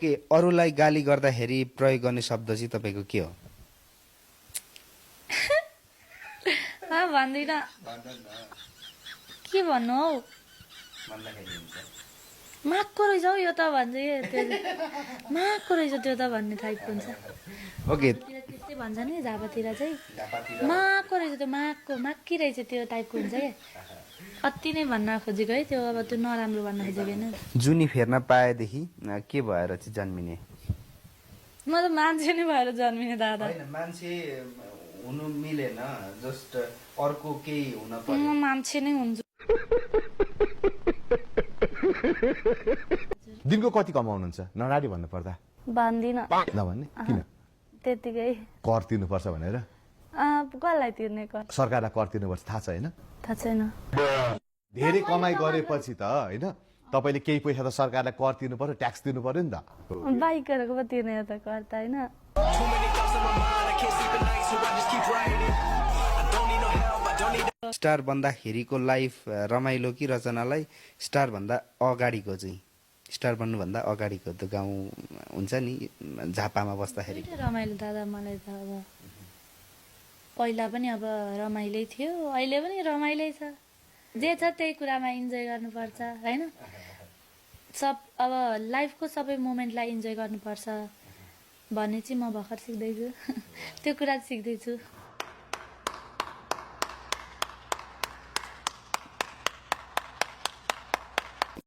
Okay, अरूलाई गाली गर्दाखेरि प्रयोग गर्ने शब्द चाहिँ तपाईँको के हो? भन्दिन के भन्नु हौ, माको रहेछ हौ यो त भन्छ माको रहेछ त्यो त भन्ने टाइपको हुन्छ। ओके, त्यस्तै भन्छ नि झापातिर चाहिँ माको रहेछ त्यो, माकी रहेछ त्यो टाइपको हुन्छ क्या। कति नै भन्न खोजेको है त्यो, अब त्यो नराम्रो भन्न खोजेको होइन। जुनी फेर्न पाएदेखि के भएर चाहिँ जन्मिने? म त मान्छे नै भएर जन्मिने दादा। मान्छे हुनु मिलेन, जस्ट अर्को केही हुन म मान्छे नै हुन्छु। दिनको कति कमाउनुहुन्छ नराडी भन्नु पर्दा? भन्दिन नभन्ने किन? त्यतिकै कर तिर्नुपर्छ भनेर? कसलाई तिर्ने कर? सरकारलाई कर तिर्नुपर्छ थाहा छ होइन? थाहा छैन। धेरै कमाइ गरेपछि त होइन तपाईँले केही पैसा त सरकारलाई कर तिर्नु पर्यो, ट्याक्स तिर्नु पर्यो नि त। बाइकहरूको पो तिर्ने त कर त होइन। स्टार बन्दाखेरिको लाइफ रमाइलो कि रचनालाई स्टार भन्दा अगाडिको चाहिँ? स्टार बन्नुभन्दा अगाडिको त गाउँ हुन्छ नि झापामा बस्दाखेरि। रमाइलो दादा मलाई त अब पहिला पनि अब रमाइलै थियो, अहिले पनि रमाइलै छ। जे छ त्यही कुरामा इन्जोय गर्नुपर्छ होइन। सब अब लाइफको सबै मोमेन्टलाई इन्जोय गर्नुपर्छ भन्ने चाहिँ म भर्खर सिक्दैछु। त्यो कुरा सिक्दैछु।